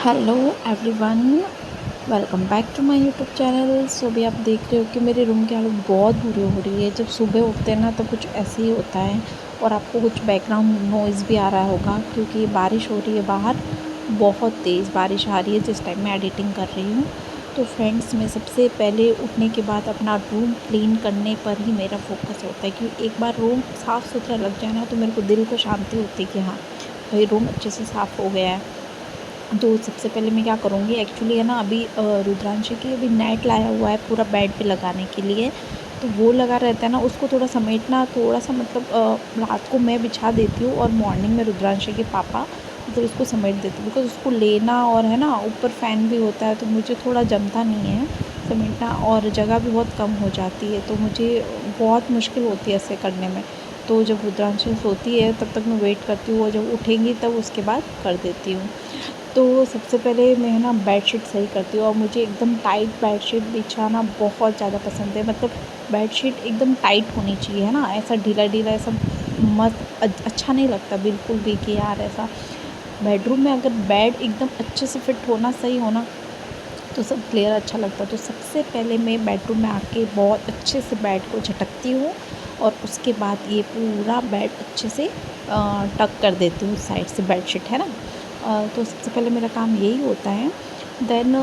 Hello everyone, welcome back to my YouTube channel. So अभी आप देख रहे हो कि मेरे रूम की हालत बहुत बुरी हो रही है। जब सुबह उठते हैं ना तो कुछ ऐसे ही होता है और आपको कुछ बैकग्राउंड नॉइज़ भी आ रहा होगा क्योंकि बारिश हो रही है बाहर। बहुत तेज़ बारिश आ रही है जिस टाइम मैं एडिटिंग कर रही हूँ। तो फ्रेंड्स, मैं सबसे पहले उठने के बाद अपना रूम क्लीन करने पर ही मेरा फोकस होता है क्योंकि एक बार रूम साफ़ सुथरा लग जाए ना तो मेरे को दिल को शांति होती है कि हाँ भाई, रूम अच्छे से साफ़ हो गया है। तो सबसे पहले मैं क्या करूँगी, एक्चुअली है ना, अभी रुद्रांशी की अभी नेट लाया हुआ है पूरा बेड पे लगाने के लिए। तो वो लगा रहता है ना, उसको थोड़ा समेटना थोड़ा सा मतलब रात को मैं बिछा देती हूँ और मॉर्निंग में रुद्रांशी के पापा मतलब उसको समेट देते हैं बिकॉज़ उसको लेना और है ना ऊपर फ़ैन भी होता है तो मुझे थोड़ा जमता नहीं है समेटना और जगह भी बहुत कम हो जाती है तो मुझे बहुत मुश्किल होती है ऐसे करने में। तो जब रुद्रांशी सोती है तब तक मैं वेट करती हूँ और जब उठेंगी तब उसके बाद कर देती हूँ। तो सबसे पहले मैं ना बेडशीट सही करती हूँ और मुझे एकदम टाइट बेडशीट बिछाना बहुत ज़्यादा पसंद है। मतलब बेडशीट एकदम टाइट होनी चाहिए, है ना, ऐसा ढीला ढीला ऐसा मस्त अच्छा नहीं लगता बिल्कुल भी कि यार ऐसा। बेडरूम में अगर बेड एकदम अच्छे से फिट होना, सही होना, तो सब क्लियर अच्छा लगता है। तो सबसे पहले मैं बेडरूम में आके बहुत अच्छे से बेड को झटकती हूँ और उसके बाद ये पूरा बेड अच्छे से टक कर देती हूँ साइड से बेडशीट, है ना। तो सबसे पहले मेरा काम यही होता है। देन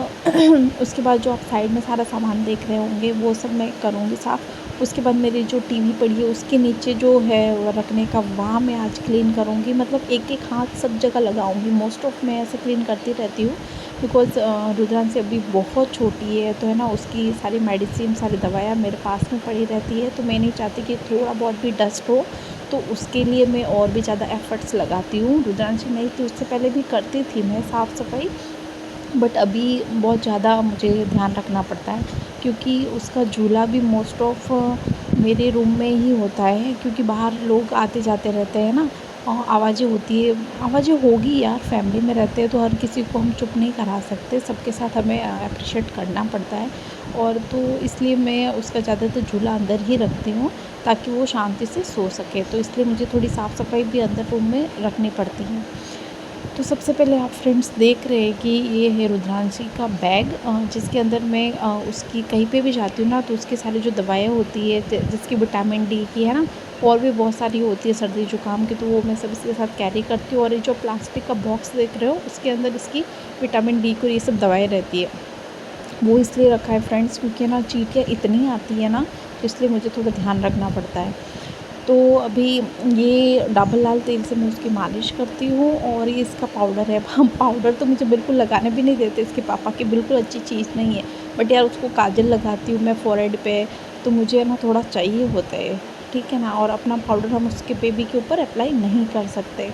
उसके बाद जो आप साइड में सारा सामान देख रहे होंगे वो सब मैं करूँगी साफ़। उसके बाद मेरी जो टीवी पड़ी है उसके नीचे जो है वो रखने का, वहाँ मैं आज क्लीन करूँगी। मतलब एक एक हाथ सब जगह लगाऊँगी। मोस्ट ऑफ़ मैं ऐसे क्लीन करती रहती हूँ बिकॉज़ रुद्रांशी अभी बहुत छोटी है तो है ना, उसकी सारी मेडिसिन सारी दवाइयाँ मेरे पास में पड़ी रहती है तो मैं नहीं चाहती कि थोड़ा बहुत भी डस्ट हो। तो उसके लिए मैं और भी ज़्यादा एफ़र्ट्स लगाती हूँ। रुद्रांशी नहीं थी उससे पहले भी करती थी मैं साफ़ सफ़ाई, बट अभी बहुत ज़्यादा मुझे ध्यान रखना पड़ता है क्योंकि उसका झूला भी मोस्ट ऑफ़ मेरे रूम में ही होता है क्योंकि बाहर लोग आते जाते रहते हैं ना और आवाज़ें होती है। आवाज़ें होगी यार, फैमिली में रहते हैं तो हर किसी को हम चुप नहीं करा सकते, सबके साथ हमें अप्रिशिएट करना पड़ता है। और तो इसलिए मैं उसका ज़्यादातर झूला अंदर ही रखती हूँ ताकि वो शांति से सो सके। तो इसलिए मुझे थोड़ी साफ़ सफाई भी अंदर रूम में रखनी पड़ती है। तो सबसे पहले आप फ्रेंड्स देख रहे हैं कि ये है रुद्रांशी का बैग जिसके अंदर मैं उसकी कहीं पे भी जाती हूँ ना तो उसकी सारी जो दवाइयाँ होती है जिसकी विटामिन डी की, है ना, और भी बहुत सारी होती है सर्दी जुकाम की, तो वो मैं सब इसके साथ कैरी करती हूँ। और ये जो प्लास्टिक का बॉक्स देख रहे हो उसके अंदर इसकी विटामिन डी को ये सब दवाएँ रहती है। वो इसलिए रखा है फ्रेंड्स क्योंकि ना चींटियाँ इतनी आती है ना तो इसलिए मुझे थोड़ा ध्यान रखना पड़ता है। तो अभी ये डाबर लाल तेल से मैं उसकी मालिश करती हूँ और ये इसका पाउडर है। हम पाउडर तो मुझे बिल्कुल लगाने भी नहीं देते इसके पापा, की बिल्कुल अच्छी चीज़ नहीं है, बट यार उसको काजल लगाती हूँ मैं फ़ोरहेड पे, तो मुझे ना थोड़ा चाहिए होता है, ठीक है ना। और अपना पाउडर हम उसके बेबी के ऊपर अप्लाई नहीं कर सकते।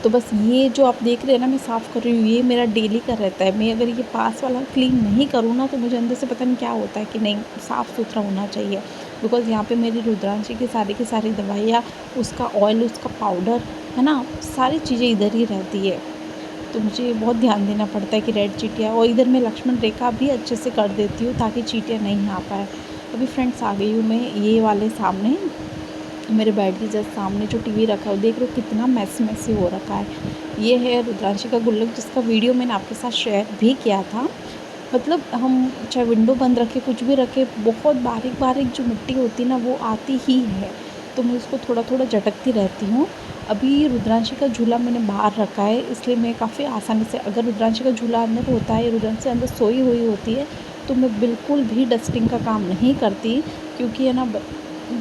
तो बस ये जो आप देख रहे हैं ना मैं साफ़ कर रही हूँ, ये मेरा डेली का रहता है। मैं अगर ये पास वाला क्लीन नहीं करूँ ना तो मुझे अंदर से पता नहीं क्या होता है कि नहीं, साफ़ सुथरा होना चाहिए। बिकॉज़ यहाँ पे मेरी रुद्रांशी की सारी दवाइयाँ, उसका ऑयल, उसका पाउडर, है ना, सारी चीज़ें इधर ही रहती है। तो मुझे बहुत ध्यान देना पड़ता है कि रेड चींटियाँ, और इधर मैं लक्ष्मण रेखा भी अच्छे से कर देती हूँ ताकि चींटियाँ नहीं आ पाए। अभी फ्रेंड्स आ गई हूँ मैं ये वाले सामने, मेरे बेड के जस्ट सामने जो टीवी रखा है वो देख रहे हो कितना मैसी हो रखा है। ये है रुद्रांशी का गुल्लक जिसका वीडियो मैंने आपके साथ शेयर भी किया था। मतलब हम चाहे विंडो बंद रखें कुछ भी रखें, बहुत बारीक बारीक जो मिट्टी होती है ना वो आती ही है, तो मैं उसको थोड़ा थोड़ा झटकती रहती हूँ। अभी रुद्रांशी का झूला मैंने बाहर रखा है इसलिए मैं काफ़ी आसानी से, अगर रुद्रांशी का झूला अंदर होता है, रुद्रांशी अंदर सोई हुई होती है, तो मैं बिल्कुल भी डस्टिंग का काम नहीं करती क्योंकि है ना,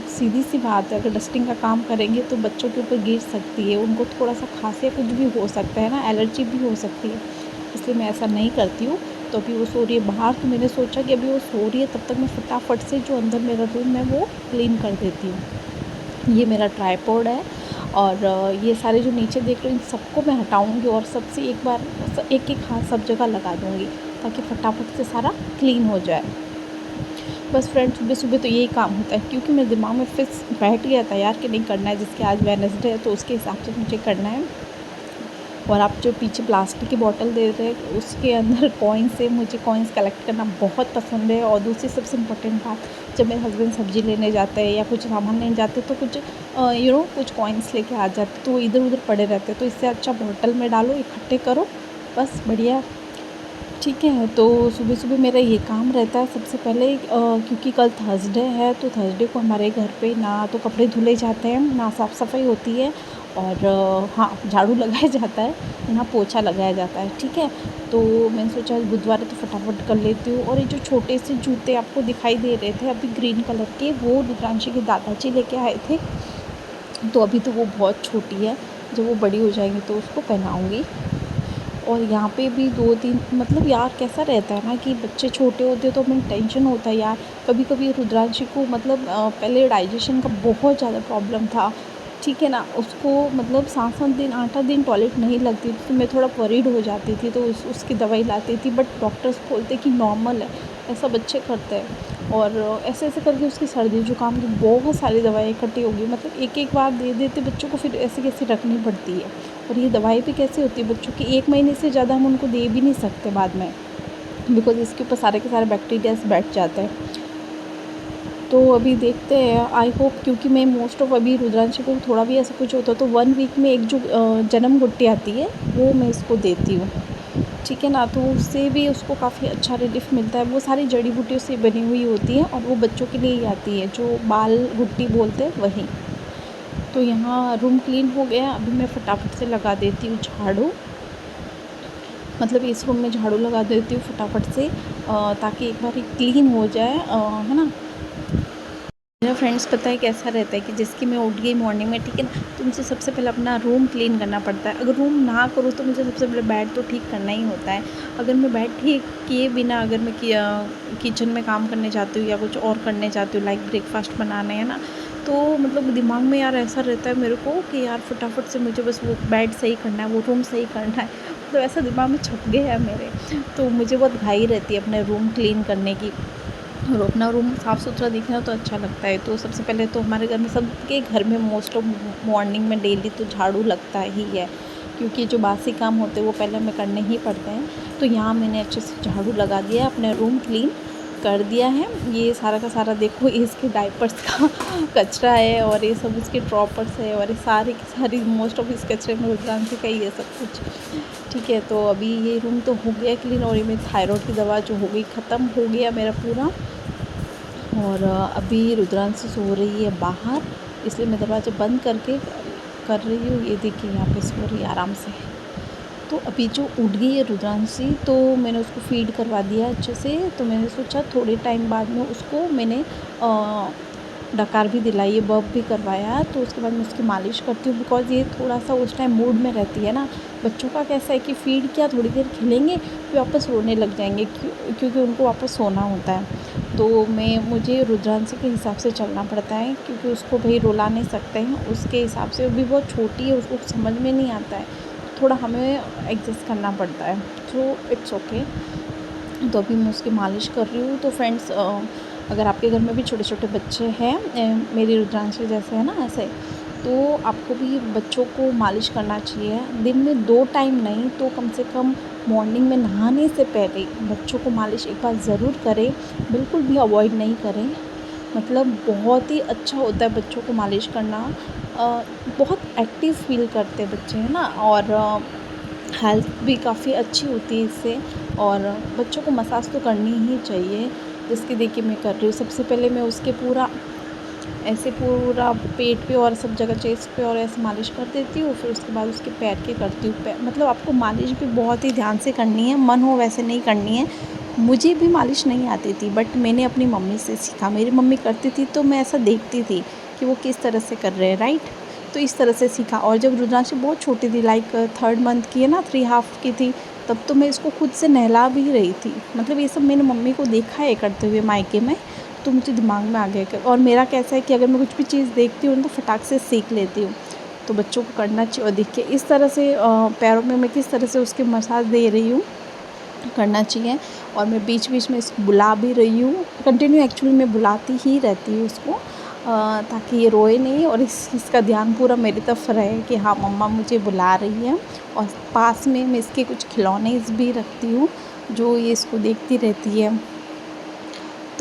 सीधी सी बात है, अगर डस्टिंग का काम करेंगे तो बच्चों के ऊपर गिर सकती है, उनको थोड़ा सा खांसी या कुछ भी हो सकता है ना, एलर्जी भी हो सकती है, इसलिए मैं ऐसा नहीं करती हूँ। तो अभी वो सो रही है बाहर, तो मैंने सोचा कि अभी वो सो रही है तब तक मैं फटाफट से जो अंदर मेरा रूम है वो क्लीन कर देती हूँ। ये मेरा ट्राइपॉड है और ये सारे जो नीचे देख रहे हो इन सबको मैं हटाऊँगी और सबसे एक बार एक एक हाथ सब जगह लगा दूँगी ताकि फटाफट से सारा क्लीन हो जाए। बस फ्रेंड्स, सुबह सुबह तो यही काम होता है क्योंकि मेरे दिमाग में फिक्स बैठ गया था यार कि नहीं करना है, जिसके आज वेडनेसडे है तो उसके हिसाब से मुझे करना है। और आप जो पीछे प्लास्टिक की बॉटल दे रहे हैं उसके अंदर कॉइन्स है, मुझे कॉइन्स कलेक्ट करना बहुत पसंद है। और दूसरी सबसे इम्पोर्टेंट बात, जब मेरे हस्बैंड सब्ज़ी लेने जाते हैं या कुछ सामान लेने जाते तो कुछ कुछ कॉइन्स लेके आ जाते तो वो इधर उधर पड़े रहते, तो इससे अच्छा बॉटल में डालो, इकट्ठे करो बस बढ़िया। ठीक है, तो सुबह-सुबह मेरा ये काम रहता है सबसे पहले, क्योंकि कल थर्सडे है, तो थर्सडे को हमारे घर पे ना तो कपड़े धुले जाते हैं, ना साफ़-सफ़ाई होती है, और हाँ, झाड़ू लगाया जाता है, ना पोछा लगाया जाता है, ठीक है? तो मैंने सोचा आज बुधवार है तो फटाफट कर लेती हूँ। और ये जो छोटे से जूते आपको दिखाई दे रहे थे अभी ग्रीन कलर के, वो रुद्रांशी के दादाजी लेके आए थे। तो अभी तो वो बहुत छोटी है, जब वो बड़ी हो जाएगी तो उसको पहनाऊँगी। और यहाँ पे भी 2-3 मतलब यार कैसा रहता है ना कि बच्चे छोटे होते हैं तो हमें टेंशन होता है यार। कभी-कभी रुद्रांशी को मतलब पहले डाइजेशन का बहुत ज़्यादा प्रॉब्लम था, ठीक है ना? उसको मतलब 7-7 दिन 8-8 दिन टॉयलेट नहीं लगती थी, तो मैं थोड़ा वरीड हो जाती थी, तो उसकी दवाई लाती थी, बट डॉक्टर्स बोलते कि नॉर्मल है, ऐसा बच्चे करते हैं। और ऐसे-ऐसे करके उसकी सर्दी जुकाम की बहुत सारी दवाई इकट्ठी हो गई, मतलब एक-एक बार दे देते बच्चों को, फिर ऐसे-कैसे रखनी पड़ती है। और ये दवाई भी कैसी होती है बच्चों की, 1 महीने से ज़्यादा हम उनको दे भी नहीं सकते बाद में, बिकॉज़ इसके ऊपर सारे के सारे बैक्टीरियाज़ बैठ जाते हैं। तो अभी देखते हैं, आई होप, क्योंकि मैं मोस्ट ऑफ अभी रुद्रांशी को थोड़ा भी ऐसा कुछ होता है तो 1 वीक में एक जो जन्म गुट्टी आती है वो मैं इसको देती हूँ, ठीक है ना? तो उससे भी उसको काफ़ी अच्छा रिलीफ़ मिलता है। वो सारी जड़ी-बूटियों से बनी हुई होती है और वो बच्चों के लिए ही आती है, जो बाल गुट्टी बोलते हैं वही। तो यहाँ रूम क्लीन हो गया, अभी मैं फटाफट से लगा देती हूँ झाड़ू, मतलब इस रूम में झाड़ू लगा देती हूँ फटाफट से, ताकि एक बार ये क्लीन हो जाए, है ना? मेरा फ्रेंड्स पता है कैसा रहता है कि जिसकी मैं उठ गई मॉर्निंग में, ठीक है ना, तो मुझे सबसे पहले अपना रूम क्लीन करना पड़ता है। अगर रूम ना करूँ तो मुझे सबसे पहले बेड तो ठीक करना ही होता है। अगर मैं बेड ठीक किए बिना अगर मैं किचन में काम करने जाती हूँ या कुछ और करने जाती हूँ, लाइक ब्रेकफास्ट बनाने, है ना, तो मतलब दिमाग में यार ऐसा रहता है मेरे को कि यार फटाफट से मुझे बस वो बेड सही करना है, वो रूम सही करना है, मतलब ऐसा दिमाग में छप गया है मेरे। तो मुझे बहुत घाई रहती है अपने रूम क्लीन करने की, और अपना रूम साफ़ सुथरा दिखना तो अच्छा लगता है। तो सबसे पहले तो हमारे घर में, सबके घर में मोस्ट ऑफ मॉर्निंग में डेली तो झाड़ू लगता ही है, क्योंकि जो बासी काम होते हैं वो पहले हमें करने ही पड़ते हैं। तो यहाँ मैंने अच्छे से झाड़ू लगा दिया, अपने रूम क्लीन कर दिया है। ये सारा का सारा देखो, ये इसके डायपर्स का कचरा है, और ये सब इसके ड्रॉपर्स है, और ये सारी की सारी मोस्ट ऑफ इस कचरे में रुद्रांशी का ही है सब कुछ, ठीक है। तो अभी ये रूम तो हो गया क्लीन, और ये मेरी थायराइड की दवा जो हो गई ख़त्म, हो गया मेरा पूरा। और अभी रुद्रांशी सो रही है बाहर, इसलिए मैं दरवाज़ा बंद करके कर रही हूँ। ये देखिए यहाँ पे सो रही है आराम से। तो अभी जो उठ गई है रुद्रांशी, तो मैंने उसको फ़ीड करवा दिया अच्छे से। तो मैंने सोचा थोड़े टाइम बाद में उसको मैंने डकार भी दिलाई है, बर्प भी करवाया, तो उसके बाद मैं उसकी मालिश करती हूँ, बिकॉज़ ये थोड़ा-सा उस टाइम मूड में रहती है ना। बच्चों का कैसा है कि फ़ीड किया, थोड़ी देर खेलेंगे, फिर वापस रोने लग जाएँगे, क्योंकि उनको वापस सोना होता है। तो मुझे रुद्रांशी के हिसाब से चलना पड़ता है, क्योंकि उसको भई रुला नहीं सकते हैं, उसके हिसाब से। वो भी बहुत छोटी है, उसको समझ में नहीं आता है, थोड़ा हमें एडजस्ट करना पड़ता है, तो इट्स ओके। तो अभी मैं उसकी मालिश कर रही हूँ। तो फ्रेंड्स, अगर आपके घर में भी छोटे-छोटे बच्चे हैं, मेरी रुद्रांशी जैसे है ना ऐसे, तो आपको भी बच्चों को मालिश करना चाहिए। दिन में 2 टाइम नहीं तो कम से कम मॉर्निंग में नहाने से पहले बच्चों को मालिश एक बार ज़रूर करें, बिल्कुल भी अवॉइड नहीं करें। मतलब बहुत ही अच्छा होता है बच्चों को मालिश करना। बहुत एक्टिव फ़ील करते हैं बच्चे, है ना, और हेल्थ भी काफ़ी अच्छी होती है इससे। और बच्चों को मसाज तो करनी ही चाहिए, जिसकी देखिए मैं कर रही हूँ। सबसे पहले मैं उसके ऐसे पूरा पेट पे और सब जगह, चेस्ट पे और ऐसे मालिश कर देती हूँ, फिर उसके बाद उसके पैर की करती हूँ। मतलब आपको मालिश भी बहुत ही ध्यान से करनी है, मन हो वैसे नहीं करनी है। मुझे भी मालिश नहीं आती थी, बट मैंने अपनी मम्मी से सीखा। मेरी मम्मी करती थी तो मैं ऐसा देखती थी कि वो किस तरह से कर रहे हैं, राइट? तो इस तरह से सीखा। और जब रुद्रांशी बहुत छोटी थी, लाइक 3rd मंथ की है ना, 3 हाफ की थी, तब तो मैं इसको खुद से नहला भी रही थी। मतलब ये सब मैंने मम्मी को देखा है करते हुए मायके में, तो मुझे दिमाग में आ गया कि, और मेरा कैसा है कि अगर मैं कुछ भी चीज़ देखती हूँ तो फटाक से सीख लेती हूँ। तो बच्चों को करना चाहिए। और देखिए इस तरह से पैरों में मैं किस तरह से उसके मसाज दे रही हूँ, करना चाहिए। और मैं बीच-बीच में इसको बुला भी रही हूँ, कंटिन्यू एक्चुअली मैं बुलाती ही रहती हूँ उसको, ताकि ये रोए नहीं, और इसका ध्यान पूरा मेरी तरफ रहे कि हाँ मम्मा मुझे बुला रही है। और पास में मैं इसके कुछ खिलौने भी रखती हूँ, जो ये इसको देखती रहती है।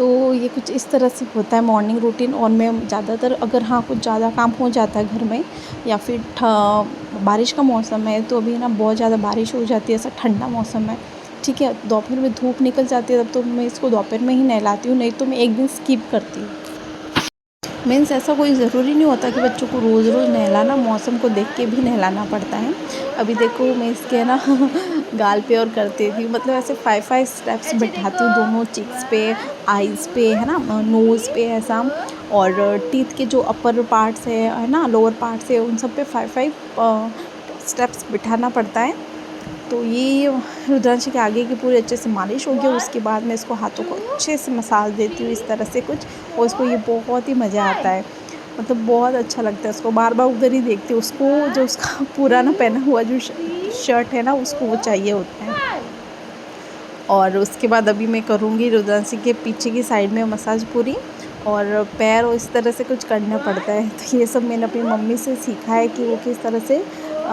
तो ये कुछ इस तरह से होता है मॉर्निंग रूटीन। और मैं ज़्यादातर अगर हाँ कुछ ज़्यादा काम हो जाता है घर में या फिर बारिश का मौसम है, तो अभी ना बहुत ज़्यादा बारिश हो जाती है, ऐसा ठंडा मौसम है, ठीक है, दोपहर में धूप निकल जाती है, तब तो मैं इसको दोपहर में ही नहलाती हूँ, नहीं तो मैं एक दिन स्किप करती हूँ। मीन्स ऐसा कोई ज़रूरी नहीं होता कि बच्चों को रोज़ रोज़ नहलाना, मौसम को देख के भी नहलाना पड़ता है। अभी देखो मैं इसके ना गाल पे और करती थी, मतलब ऐसे 5-5 स्टेप्स बिठाती हूँ दोनों चीक्स पे, आइज़ पे, है ना, नोज़ पे ऐसा, और टीथ के जो अपर पार्ट्स है ना, लोअर पार्ट्स है, उन सब पे 5-5 स्टेप्स बिठाना पड़ता है। तो ये रुद्रांश के आगे की पूरी अच्छे से मालिश हो गया। उसके बाद मैं इसको हाथों को अच्छे से मसाज देती हूँ इस तरह से कुछ, और उसको ये बहुत ही मज़ा आता है, मतलब बहुत अच्छा लगता है उसको। बार बार उधर ही देखती हूँ उसको, जो उसका पुराना पहना हुआ जो शर्ट है ना, उसको वो चाहिए होता है। और उसके बाद अभी मैं करूँगी रुद्रांशी के पीछे की साइड में मसाज पूरी, और पैर और इस तरह से कुछ करना पड़ता है। तो ये सब मैंने अपनी मम्मी से सीखा है कि वो किस तरह से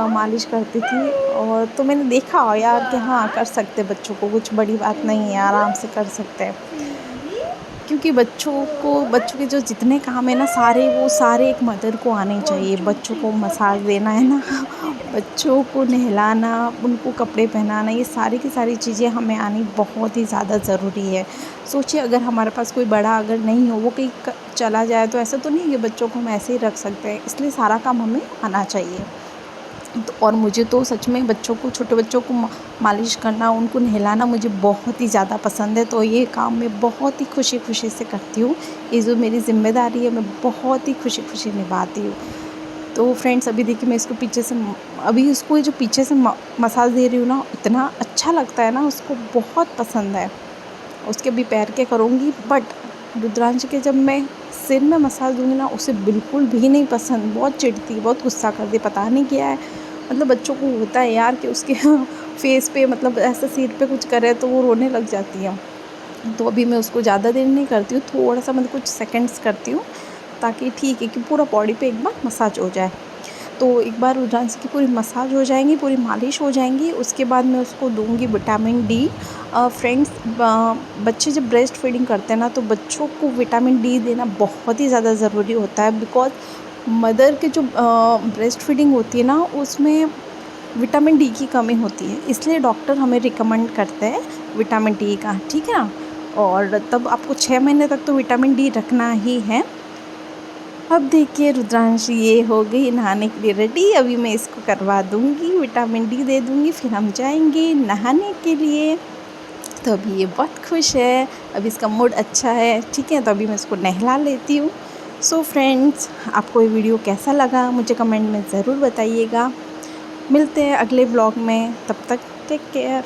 मालिश करती थी। और तो मैंने देखा यार कि हाँ कर सकते बच्चों को, कुछ बड़ी बात नहीं है, आराम से कर सकते हैं। क्योंकि बच्चों के जो जितने काम है ना, सारे एक मदर को आने चाहिए। बच्चों को मसाज देना है ना, बच्चों को नहलाना, उनको कपड़े पहनाना, ये सारी की सारी चीज़ें हमें आनी बहुत ही ज़्यादा ज़रूरी है। सोचिए अगर हमारे पास कोई बड़ा अगर नहीं हो, वो कहीं चला जाए, तो ऐसा तो नहीं है कि बच्चों को हम ऐसे ही रख सकते हैं, इसलिए सारा काम हमें आना चाहिए। तो और मुझे तो सच में बच्चों को, छोटे बच्चों को मालिश करना, उनको नहलाना मुझे बहुत ही ज़्यादा पसंद है। तो ये काम मैं बहुत ही खुशी से करती हूँ। ये जो मेरी ज़िम्मेदारी है, मैं बहुत ही खुशी निभाती हूँ। तो फ्रेंड्स अभी देखिए मैं इसको पीछे से अभी उसको जो पीछे से मसाज दे रही हूँ ना, इतना अच्छा लगता है ना, उसको बहुत पसंद है। उसके भी पैर के करूँगी, बट रुद्रांश के जब मैं सिर में मसाज दूँगी ना, उसे बिल्कुल भी नहीं पसंद, बहुत चिढ़ती, बहुत गुस्सा करती, पता नहीं क्या है। मतलब बच्चों को होता है यार कि उसके फेस पे, मतलब ऐसा सिर पे कुछ करे तो वो रोने लग जाती है। तो अभी मैं उसको ज़्यादा देर नहीं करती हूँ, थोड़ा सा मतलब कुछ सेकंड्स करती हूँ, ताकि ठीक है कि पूरा बॉडी पे एक बार मसाज हो जाए। तो एक बार रुद्रांश की पूरी मसाज हो जाएंगी, पूरी मालिश हो जाएंगी, उसके बाद मैं उसको दूंगी विटामिन डी। फ्रेंड्स बच्चे जब ब्रेस्ट फीडिंग करते हैं ना, तो बच्चों को विटामिन डी देना बहुत ही ज़्यादा ज़रूरी होता है। बिकॉज मदर के जो ब्रेस्ट फीडिंग होती है ना, उसमें विटामिन डी की कमी होती है, इसलिए डॉक्टर हमें रिकमेंड करते हैं विटामिन डी का, ठीक है ना। और तब आपको 6 महीने तक तो विटामिन डी रखना ही है। अब देखिए रुद्रांश ये हो गई नहाने के लिए रेडी। अभी मैं इसको करवा दूँगी, विटामिन डी दे दूँगी, फिर हम जाएंगे नहाने के लिए। तो अभी ये बहुत खुश है, अभी इसका मूड अच्छा है, ठीक है। तो अभी मैं इसको नहला लेती हूँ। सो फ्रेंड्स, आपको ये वीडियो कैसा लगा मुझे कमेंट में ज़रूर बताइएगा। मिलते हैं अगले ब्लॉग में, तब तक टेक केयर।